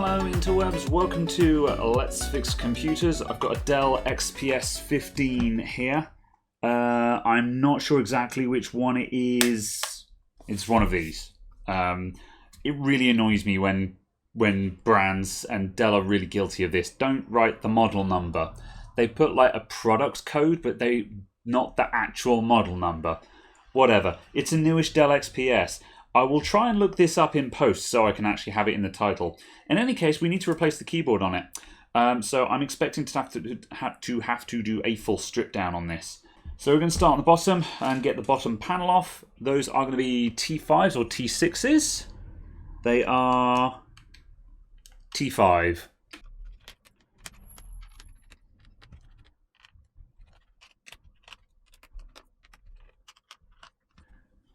Hello interwebs, welcome to Let's Fix Computers. I've got a Dell XPS 15 here. I'm not sure exactly which one it is. It's one of these. It really annoys me when brands, and Dell are really guilty of this, don't write the model number. They put like a product code, but not the actual model number. Whatever. It's a newish Dell XPS. I will try and look this up in post so I can actually have it in the title. In any case, we need to replace the keyboard on it. So I'm expecting to have to do a full strip down on this. So we're going to start on the bottom and get the bottom panel off. Those are going to be T5s or T6s. They are T5.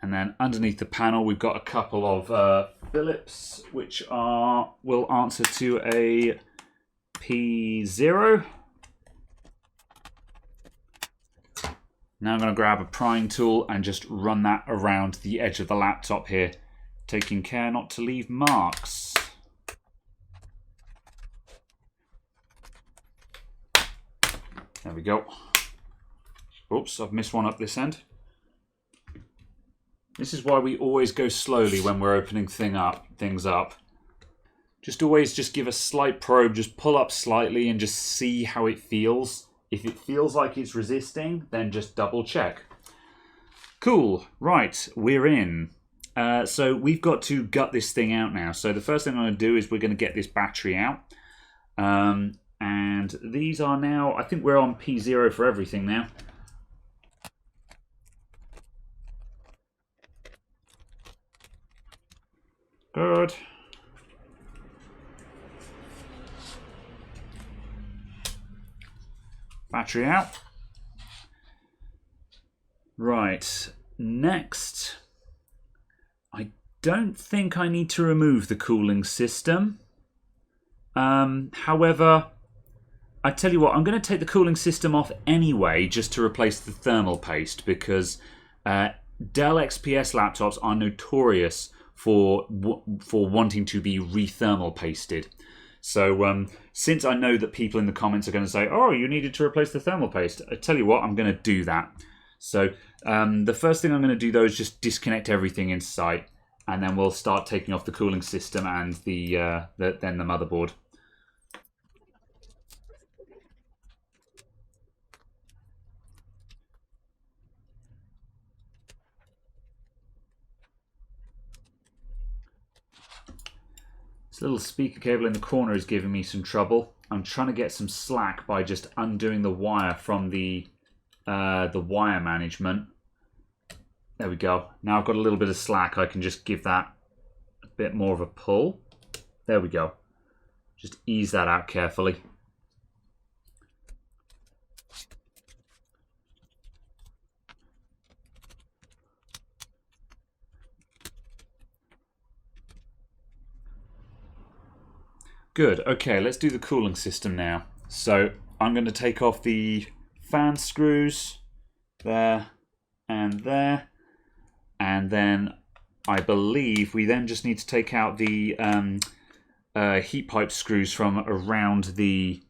And then underneath the panel, we've got a couple of Phillips, which will answer to a P0. Now I'm going to grab a prying tool and just run that around the edge of the laptop here, taking care not to leave marks. There we go. Oops, I've missed one up this end. This is why we always go slowly when we're opening things up. Just always give a slight probe, just pull up slightly and just see how it feels. If it feels like it's resisting, then just double check. Cool, right, we're in. So we've got to gut this thing out now. So the first thing I'm going to do is we're going to get this battery out. And these are now, I think we're on P0 for everything now. Good. Battery out. Right, next, I don't think I need to remove the cooling system. However, I tell you what, I'm going to take the cooling system off anyway just to replace the thermal paste, because Dell XPS laptops are notorious for wanting to be re-thermal pasted. So since I know that people in the comments are going to say, oh, you needed to replace the thermal paste, I tell you what, I'm going to do that. So the first thing I'm going to do though is just disconnect everything in sight, and then we'll start taking off the cooling system and then the motherboard. This little speaker cable in the corner is giving me some trouble. I'm trying to get some slack by just undoing the wire from the wire management. There we go. Now I've got a little bit of slack. I can just give that a bit more of a pull. There we go. Just ease that out carefully. Good, okay, let's do the cooling system now. So I'm going to take off the fan screws there, and then I believe we then just need to take out the heat pipe screws from around the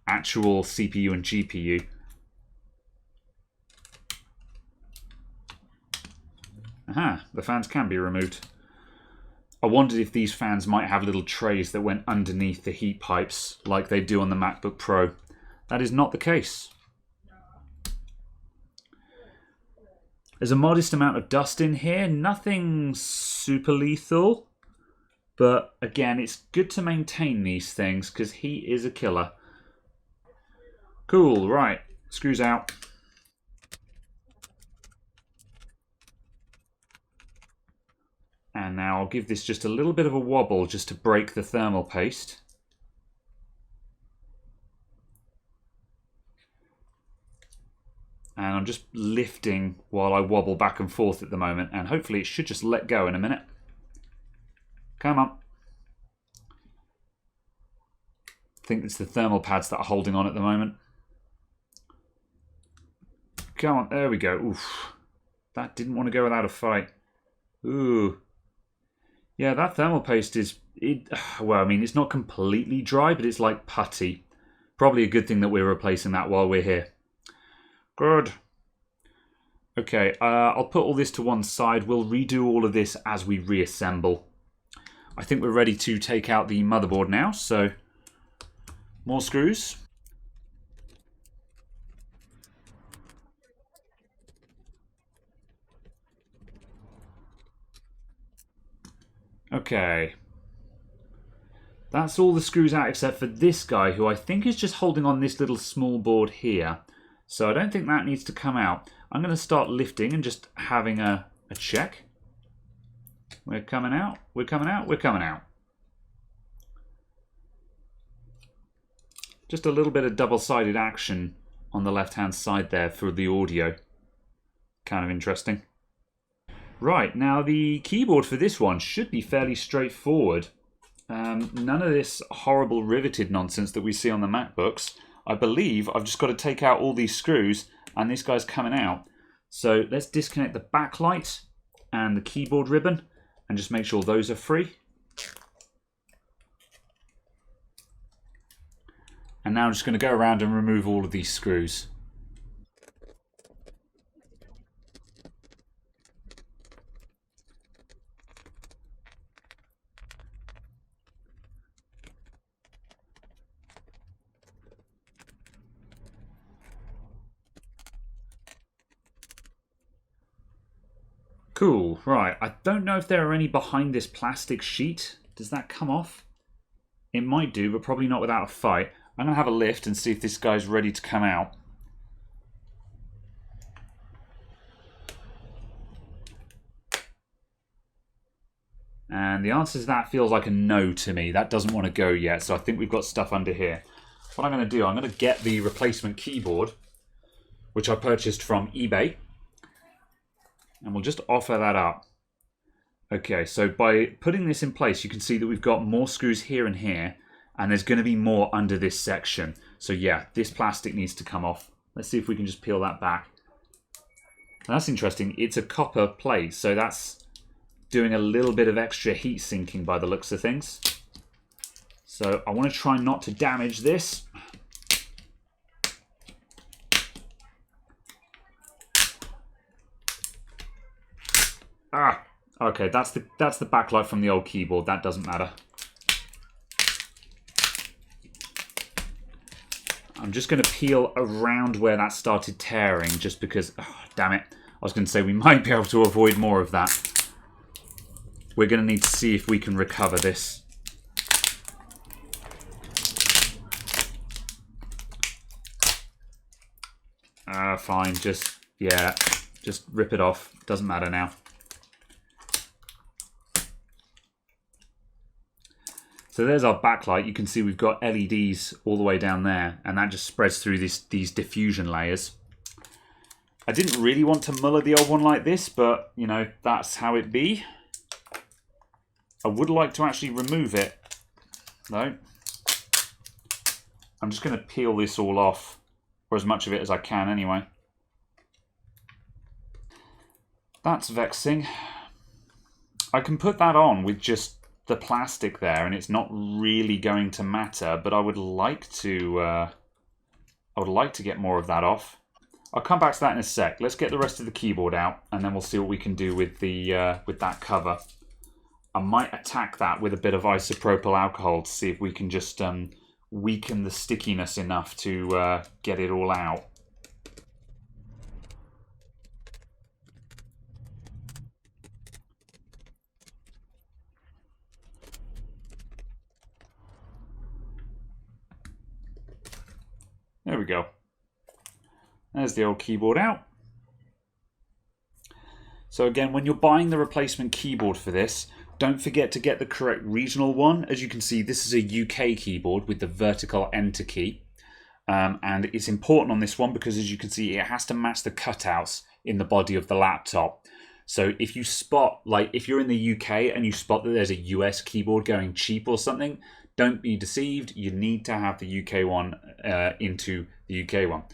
actual CPU and GPU. Aha, the fans can be removed. I wondered if these fans might have little trays that went underneath the heat pipes like they do on the MacBook Pro. That is not the case. There's a modest amount of dust in here, nothing super lethal, but again, it's good to maintain these things because heat is a killer. Cool, right, screws out. And now I'll give this just a little bit of a wobble just to break the thermal paste. And I'm just lifting while I wobble back and forth at the moment, and hopefully it should just let go in a minute. Come on. I think it's the thermal pads that are holding on at the moment. Come on, there we go. Oof. That didn't want to go without a fight. Ooh. Yeah, that thermal paste is Well, I mean, it's not completely dry, but it's like putty. Probably a good thing that we're replacing that while we're here. Good. Okay, I'll put all this to one side. We'll redo all of this as we reassemble. I think we're ready to take out the motherboard now, so more screws. Okay. That's all the screws out except for this guy, who I think is just holding on this little small board here. So I don't think that needs to come out. I'm going to start lifting and just having a check. We're coming out, we're coming out, we're coming out. Just a little bit of double-sided action on the left-hand side there for the audio. Kind of interesting. Right, now the keyboard for this one should be fairly straightforward. None of this horrible riveted nonsense that we see on the MacBooks. I believe I've just got to take out all these screws and this guy's coming out. So let's disconnect the backlight and the keyboard ribbon and just make sure those are free. And now I'm just going to go around and remove all of these screws. Cool, right. I don't know if there are any behind this plastic sheet. Does that come off? It might do, but probably not without a fight. I'm going to have a lift and see if this guy's ready to come out. And the answer to that feels like a no to me. That doesn't want to go yet, so I think we've got stuff under here. What I'm going to do, I'm going to get the replacement keyboard, which I purchased from eBay. And we'll just offer that up. Okay, so by putting this in place, you can see that we've got more screws here and here, and there's going to be more under this section. So yeah, this plastic needs to come off. Let's see if we can just peel that back. And that's interesting. It's a copper plate, so that's doing a little bit of extra heat sinking by the looks of things. So I want to try not to damage this. Ah, okay, that's the backlight from the old keyboard. That doesn't matter. I'm just going to peel around where that started tearing, just because, oh, damn it. I was going to say we might be able to avoid more of that. We're going to need to see if we can recover this. Fine, just rip it off. Doesn't matter now. So there's our backlight. You can see we've got LEDs all the way down there, and that just spreads through these diffusion layers. I didn't really want to muller the old one like this, but, you know, that's how it be. I would like to actually remove it, though. I'm just going to peel this all off, or as much of it as I can anyway. That's vexing. I can put that on with just the plastic there, and it's not really going to matter, but I would like to get more of that off. I'll come back to that in a sec. Let's get the rest of the keyboard out, and then we'll see what we can do with the with that cover. I might attack that with a bit of isopropyl alcohol to see if we can just weaken the stickiness enough to get it all out. There we go. There's the old keyboard out. So again, when you're buying the replacement keyboard for this, don't forget to get the correct regional one. As you can see, this is a UK keyboard with the vertical enter key. And it's important on this one because, as you can see, it has to match the cutouts in the body of the laptop. So if you spot, like if you're in the UK and you spot that there's a US keyboard going cheap or something, don't be deceived. You need to have the UK one into the UK one.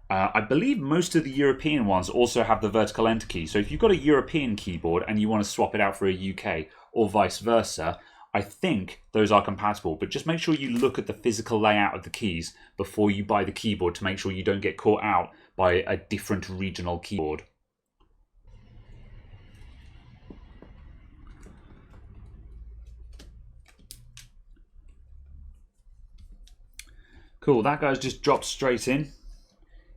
I believe most of the European ones also have the vertical enter key. So if you've got a European keyboard and you want to swap it out for a UK or vice versa, I think those are compatible, but just make sure you look at the physical layout of the keys before you buy the keyboard to make sure you don't get caught out by a different regional keyboard. Cool, that guy's just dropped straight in.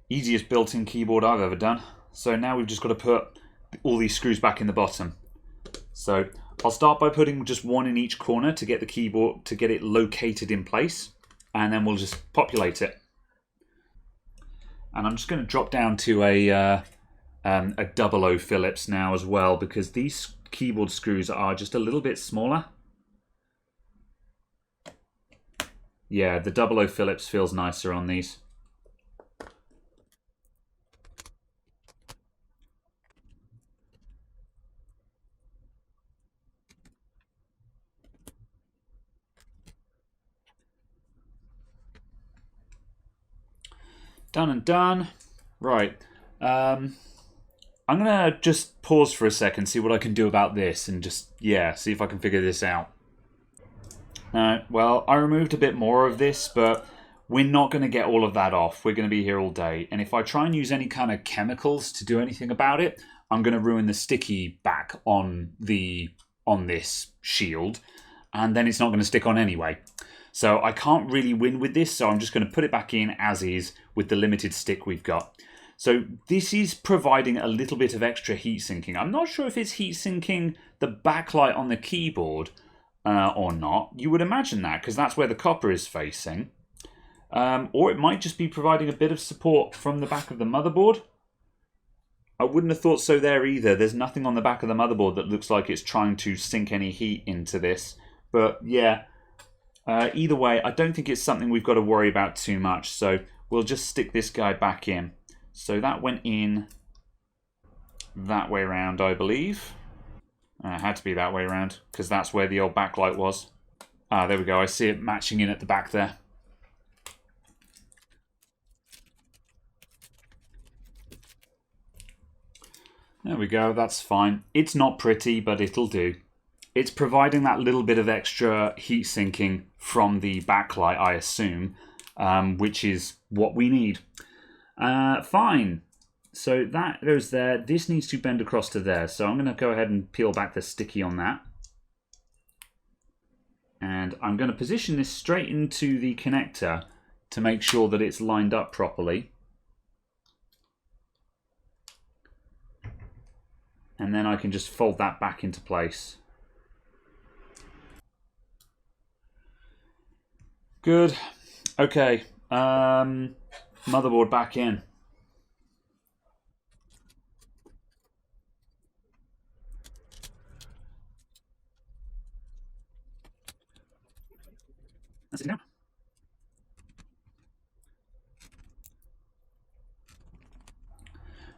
Easiest built-in keyboard I've ever done. So now we've just got to put all these screws back in the bottom. So I'll start by putting just one in each corner to get the keyboard, to get it located in place. And then we'll just populate it. And I'm just going to drop down to a 00 Phillips now as well, because these keyboard screws are just a little bit smaller. Yeah, the 00 Phillips feels nicer on these. Done and done. Right. I'm going to just pause for a second, see what I can do about this, and just, yeah, see if I can figure this out. Well, I removed a bit more of this, but we're not going to get all of that off. We're going to be here all day. And if I try and use any kind of chemicals to do anything about it, I'm going to ruin the sticky back on this shield, and then it's not going to stick on anyway. So I can't really win with this, so I'm just going to put it back in as is with the limited stick we've got. So this is providing a little bit of extra heat sinking. I'm not sure if it's heat sinking the backlight on the keyboard or not. You would imagine that, because that's where the copper is facing. Or it might just be providing a bit of support from the back of the motherboard. I wouldn't have thought so there either. There's nothing on the back of the motherboard that looks like it's trying to sink any heat into this. But yeah, either way, I don't think it's something we've got to worry about too much. So we'll just stick this guy back in. So that went in that way around, I believe. It had to be that way around, because that's where the old backlight was. Ah, there we go. I see it matching in at the back there. There we go, that's fine. It's not pretty, but it'll do. It's providing that little bit of extra heat sinking from the backlight, I assume, which is what we need. Fine. So that goes there. This needs to bend across to there. So I'm going to go ahead and peel back the sticky on that. And I'm going to position this straight into the connector to make sure that it's lined up properly. And then I can just fold that back into place. Good. Okay. Motherboard back in. That's it now.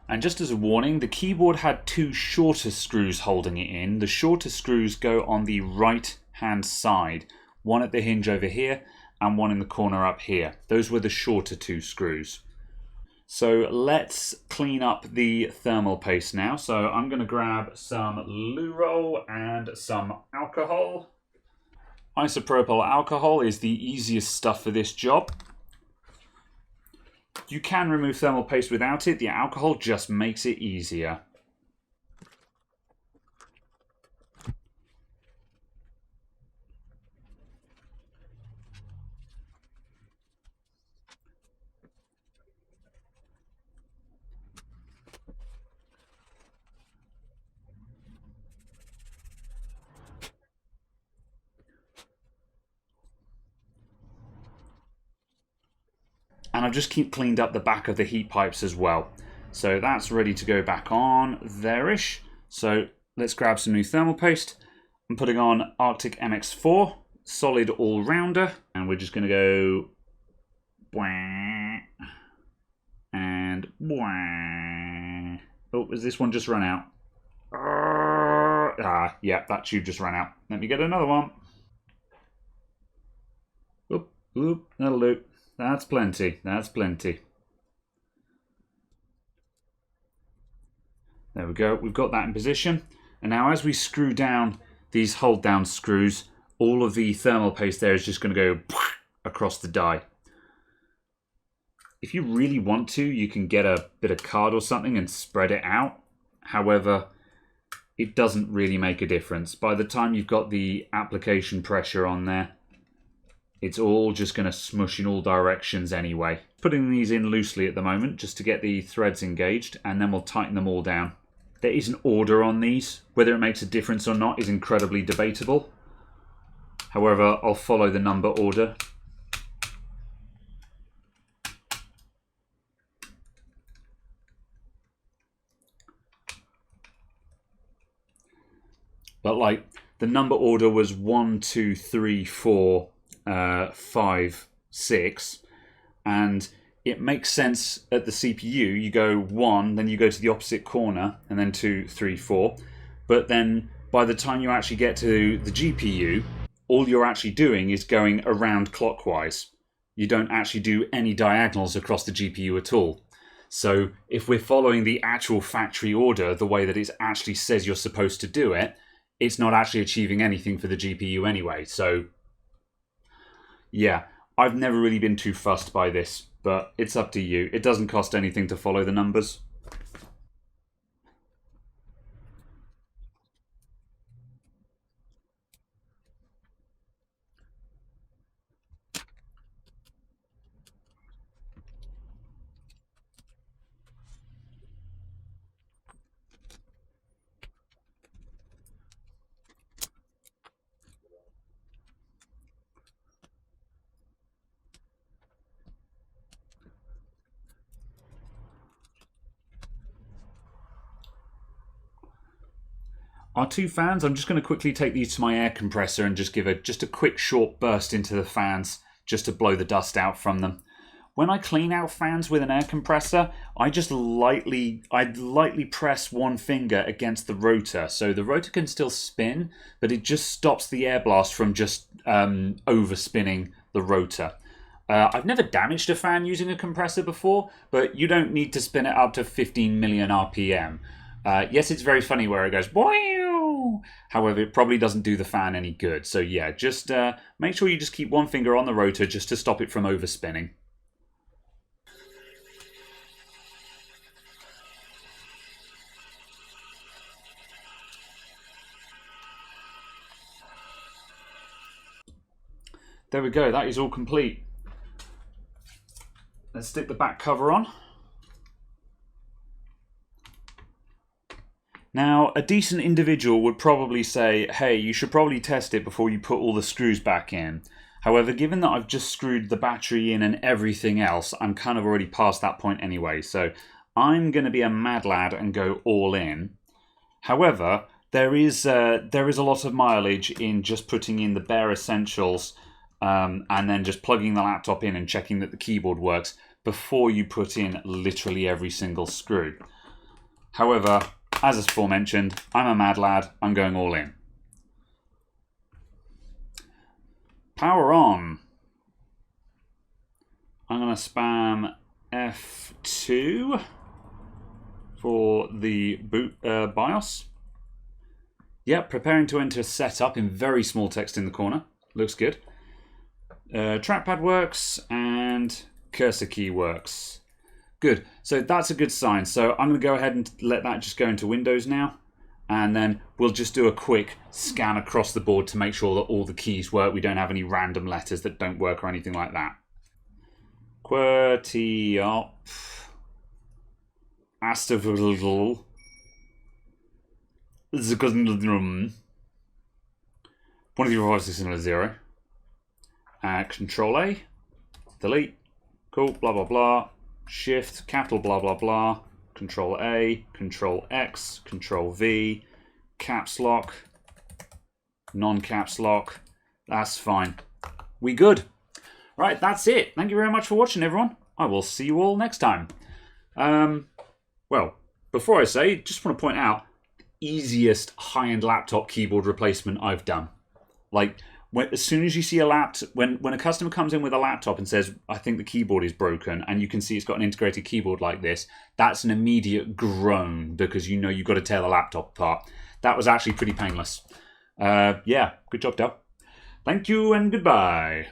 And just as a warning, the keyboard had two shorter screws holding it in. The shorter screws go on the right-hand side. One at the hinge over here and one in the corner up here. Those were the shorter two screws. So let's clean up the thermal paste now. So I'm going to grab some loo roll and some alcohol. Isopropyl alcohol is the easiest stuff for this job. You can remove thermal paste without it. The alcohol just makes it easier. And I've just cleaned up the back of the heat pipes as well. So that's ready to go back on there-ish. So let's grab some new thermal paste. I'm putting on Arctic MX4, solid all-rounder. And we're just going to go... and... oh, has this one just run out? Yeah, that tube just ran out. Let me get another one. Oop, that'll do. That's plenty. That's plenty. There we go. We've got that in position. And now as we screw down these hold down screws, all of the thermal paste there is just going to go across the die. If you really want to, you can get a bit of card or something and spread it out. However, it doesn't really make a difference. By the time you've got the application pressure on there, it's all just going to smush in all directions anyway. Putting these in loosely at the moment just to get the threads engaged, and then we'll tighten them all down. There is an order on these. Whether it makes a difference or not is incredibly debatable. However, I'll follow the number order. But like, the number order was 1, 2, 3, 4, 5, 6, and it makes sense at the CPU. You go 1, then you go to the opposite corner, and then 2, 3, 4. But then by the time you actually get to the GPU, all you're actually doing is going around clockwise. You don't actually do any diagonals across the GPU at all. So if we're following the actual factory order, the way that it actually says you're supposed to do it, it's not actually achieving anything for the GPU anyway. So yeah, I've never really been too fussed by this, but it's up to you. It doesn't cost anything to follow the numbers. Our two fans, I'm just going to quickly take these to my air compressor and just give a quick short burst into the fans just to blow the dust out from them. When I clean out fans with an air compressor, I just lightly press one finger against the rotor. So the rotor can still spin, but it just stops the air blast from just overspinning the rotor. I've never damaged a fan using a compressor before, but you don't need to spin it up to 15 million RPM. Yes, it's very funny where it goes, boing! However, it probably doesn't do the fan any good. So yeah, just make sure you just keep one finger on the rotor just to stop it from overspinning. There we go, that is all complete. Let's stick the back cover on. Now, a decent individual would probably say, hey, you should probably test it before you put all the screws back in. However, given that I've just screwed the battery in and everything else, I'm kind of already past that point anyway. So I'm going to be a mad lad and go all in. However, there is a lot of mileage in just putting in the bare essentials and then just plugging the laptop in and checking that the keyboard works before you put in literally every single screw. However, as aforementioned, I'm a mad lad, I'm going all in. Power on. I'm going to spam F2 for the boot BIOS. Yep, preparing to enter setup in very small text in the corner. Looks good. Trackpad works and cursor key works. Good, so that's a good sign. So I'm going to go ahead and let that just go into Windows now. And then we'll just do a quick scan across the board to make sure that all the keys work. We don't have any random letters that don't work or anything like that. QWERTY up. Astavl. 13560. Control A. Delete. Cool, blah, blah, blah. Shift, capital blah, blah, blah. Control A, Control X, Control V. Caps lock. Non-caps lock. That's fine. We good. Right, that's it. Thank you very much for watching, everyone. I will see you all next time. Well, before I say, just want to point out, easiest high-end laptop keyboard replacement I've done. Like, as soon as you see a when a customer comes in with a laptop and says, I think the keyboard is broken, and you can see it's got an integrated keyboard like this, that's an immediate groan because you know you've got to tear the laptop apart. That was actually pretty painless. Yeah, good job, Dell. Thank you and goodbye.